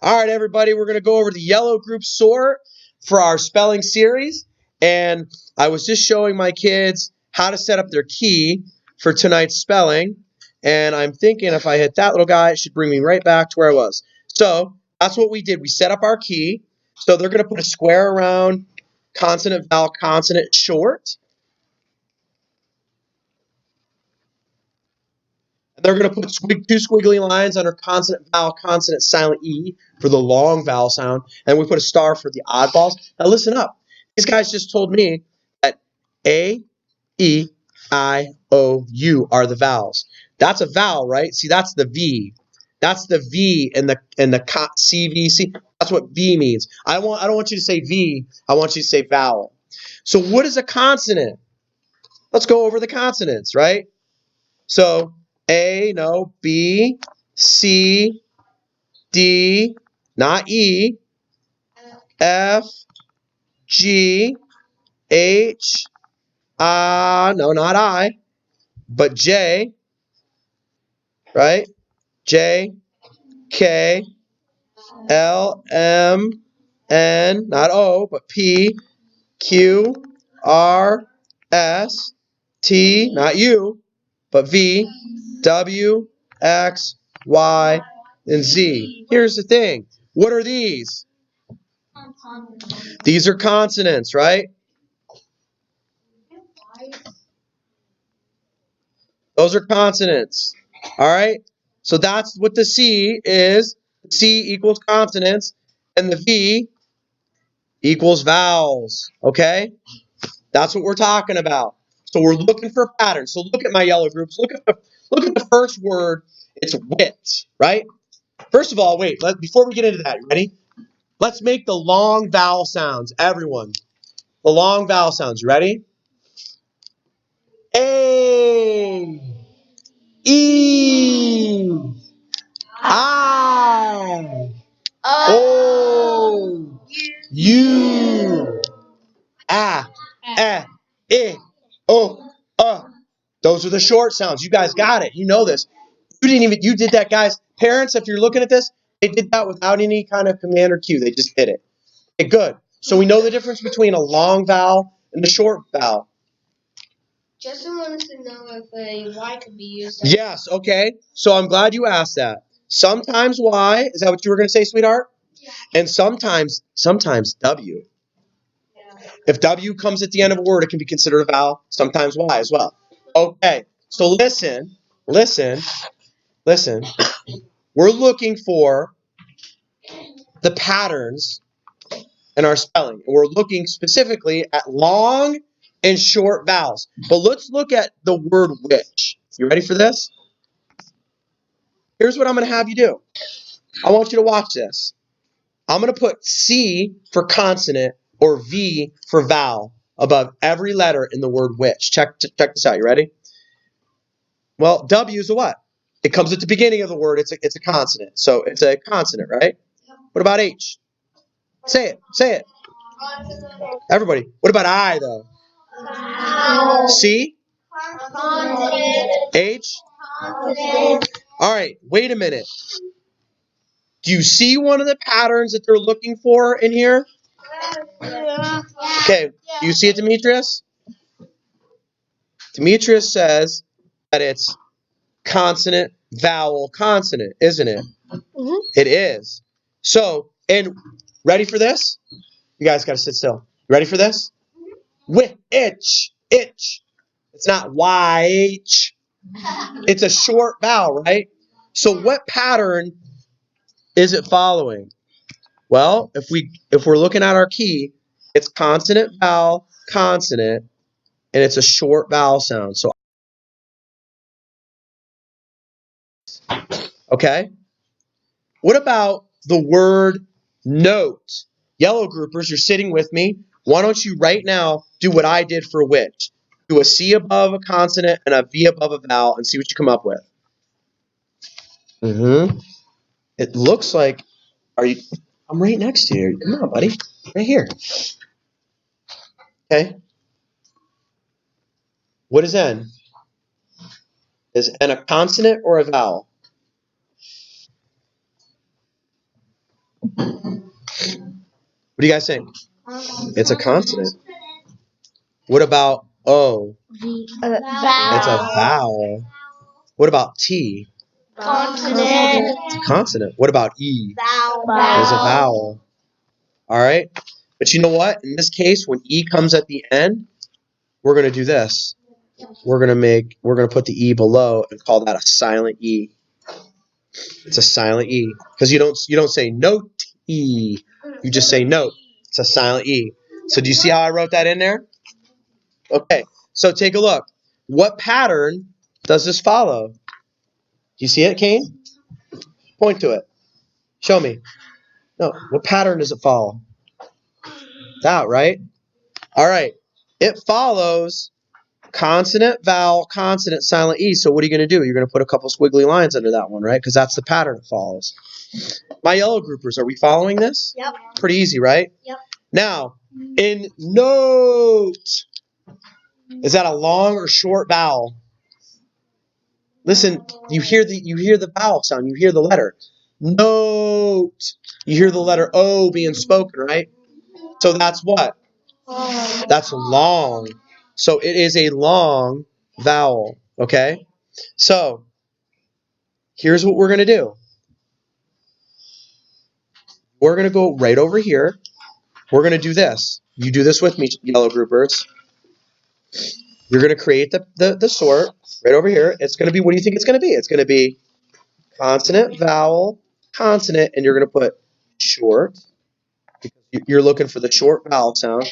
All right, everybody, we're going to go over the yellow group sort for our spelling series. And I was just showing my kids how to set up their key for tonight's spelling. And I'm thinking if I hit that little guy, it should bring me right back to where I was. So that's what we did. We set up our key. So they're going to put a square around consonant, vowel, consonant, short. They're going to put two squiggly lines under consonant, vowel, consonant, silent E for the long vowel sound. And we put a star for the oddballs. Now listen up. These guys just told me that A, E, I, O, U are the vowels. That's a vowel, right? See, that's the V. That's the V in the CVC. That's what V means. I don't want you to say V. I want you to say vowel. So what is a consonant? Let's go over the consonants, right? So A, no, B, C, D, not E, F, G, H, no, not I, but J, right? J, K, L, M, N, not O, but P, Q, R, S, T, not U, but V, W, X, Y, and Z. Here's the thing. What are these? These are consonants, right? Those are consonants. All right? So that's what the C is. C equals consonants, and the V equals vowels. Okay? That's what we're talking about. So we're looking for patterns. So look at my yellow groups. Look at the first word. It's wit, right? First of all, wait. Before we get into that, you ready? Let's make the long vowel sounds. Everyone, the long vowel sounds. You ready? A, E, I, O, U, A, E, O, Those are the short sounds. You guys got it. You know this. You did that, guys. Parents, if you're looking at this, they did that without any kind of command or cue. They just did it. Okay, good. So we know the difference between a long vowel and a short vowel. Justin wants to know if a Y could be used. Yes, okay. So I'm glad you asked that. Sometimes Y, is that what you were going to say, sweetheart? Yeah. And sometimes W. Yeah. If W comes at the end of a word, it can be considered a vowel. Sometimes Y as well. Okay, so listen. We're looking for the patterns in our spelling. And we're looking specifically at long and short vowels. But let's look at the word which. You ready for this? Here's what I'm going to have you do. I want you to watch this. I'm going to put C for consonant or V for vowel above every letter in the word which. Check this out. You ready? Well, W is a what? It comes at the beginning of the word. It's a consonant. So it's a consonant, right? What about H? Say it. Everybody. What about I, though? C? H? All right, wait a minute. Do you see one of the patterns that they're looking for in here? Yeah. Okay, do you see it, Demetrius? Demetrius says that it's consonant, vowel, consonant, isn't it? Mm-hmm. It is. So, and ready for this? You guys got to sit still. Ready for this? Itch. It's not Y-H. It's a short vowel, right? So what pattern is it following? Well, if we're looking at our key, it's consonant, vowel, consonant, and it's a short vowel sound. So, okay. What about the word note? Yellow groupers, you're sitting with me. Why don't you right now do what I did for which? Do a C above a consonant and a V above a vowel and see what you come up with. It looks like, I'm right next to you. Come on, buddy. Right here. Okay. What is N? Is N a consonant or a vowel? What do you guys think? It's a consonant. What about O? It's a vowel. What about T? Consonant. It's a consonant. What about E? Vowel. It's a vowel. All right? But you know what? In this case, when E comes at the end, we're going to do this. We're going to put the E below and call that a silent E. It's a silent E. Because you don't say note E. You just say note. It's a silent E. So do you see how I wrote that in there? Okay. So take a look. What pattern does this follow? Do you see it, Kane? Point to it. Show me. No. What pattern does it follow? That, right? All right. It follows consonant, vowel, consonant, silent E. So what are you going to do? You're going to put a couple squiggly lines under that one, right? Because that's the pattern it follows. My yellow groupers, are we following this? Yep. Pretty easy, right? Yep. Now, in note, is that a long or short vowel? Listen, you hear the vowel sound, you hear the letter. Note. You hear the letter O being spoken, right? So that's what? That's long. So it is a long vowel, okay? So here's what we're going to do. We're going to go right over here. We're going to do this. You do this with me, yellow groupers. You're going to create the sort right over here. It's going to be, what do you think it's going to be? It's going to be consonant, vowel, consonant, and you're going to put short. You're looking for the short vowel sound.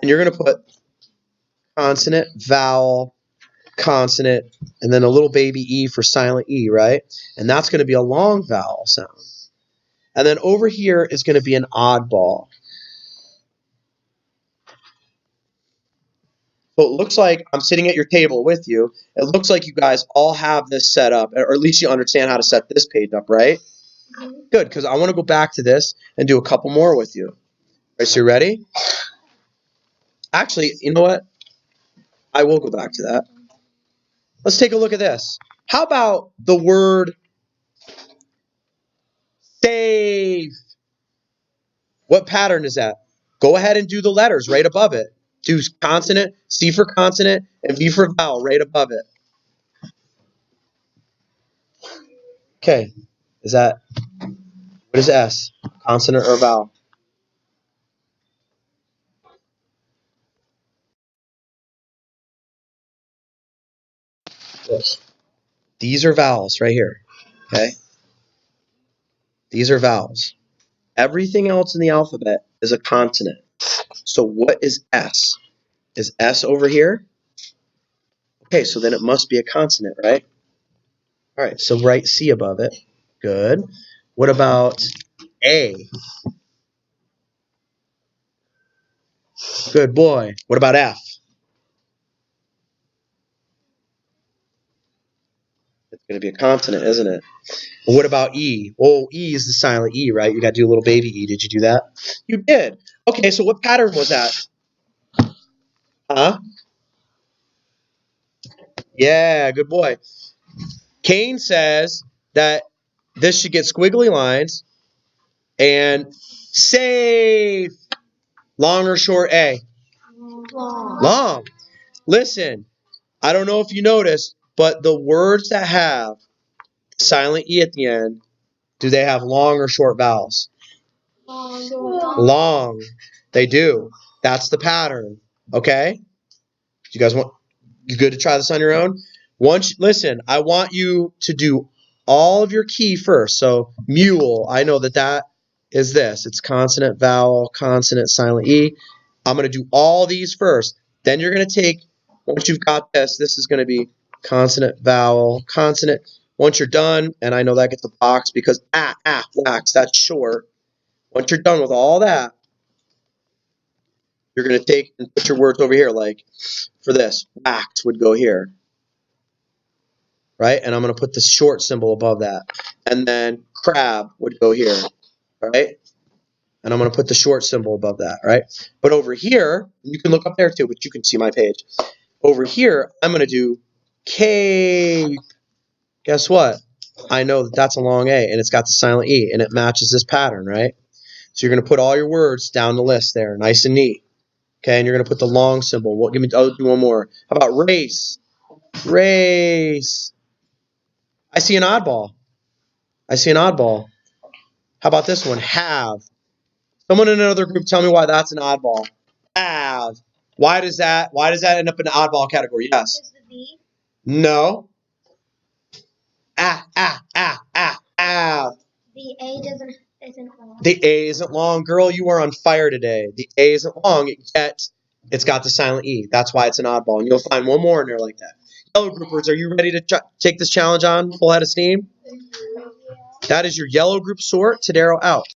And you're going to put consonant, vowel, consonant, and then a little baby E for silent E, right? And that's going to be a long vowel sound. And then over here is going to be an oddball. So it looks like I'm sitting at your table with you. It looks like you guys all have this set up, or at least you understand how to set this page up, right? Good, because I want to go back to this and do a couple more with you. All right, so you ready? Actually, you know what? I will go back to that. Let's take a look at this. How about the word save? What pattern is that? Go ahead and do the letters right above it. Do consonant, C for consonant, and V for vowel right above it. Okay. What is S? Consonant or vowel? This. These are vowels right here. Okay? These are vowels. Everything else in the alphabet is a consonant. So what is S? Is S over here? Okay, so then it must be a consonant, right? All right, so write C above it. Good. What about A? Good boy. What about F? It's going to be a consonant, isn't it? Well, what about E? Oh, E is the silent E, right? You got to do a little baby E. Did you do that? You did. Okay, so what pattern was that? Huh? Yeah, good boy. Kane says that this should get squiggly lines and safe. Long or short A? Long. Listen, I don't know if you noticed, but the words that have silent E at the end, do they have long or short vowels? Long. They do. That's the pattern. Okay? You good to try this on your own? Listen, I want you to do all of your key first. So mule, I know that is this. It's consonant, vowel, consonant, silent E. I'm going to do all these first. Then you're going to take, once you've got this is going to be consonant, vowel, consonant. Once you're done, and I know that gets a box because wax, that's short. Once you're done with all that, you're going to take and put your words over here, like for this, wax would go here, right? And I'm going to put the short symbol above that. And then crab would go here, right? And I'm going to put the short symbol above that, right? But over here, you can look up there too, but you can see my page. Over here, I'm going to do cape. Guess what? I know that that's a long A, and it's got the silent E, and it matches this pattern, right? So you're going to put all your words down the list there, nice and neat. Okay, and you're going to put the long symbol. Well, do one more. How about race? Race. I see an oddball. I see an oddball. How about this one? Have. Someone in another group tell me why that's an oddball. Have. Why does that end up in the oddball category? Yes. Is the B? No. Have. The A isn't long. The A isn't long. Girl, you are on fire today. The A isn't long, yet it's got the silent E. That's why it's an oddball. And you'll find one more in there like that. Yellow groupers, are you ready to take this challenge on full head of steam? That is your yellow group sort. Tadero out.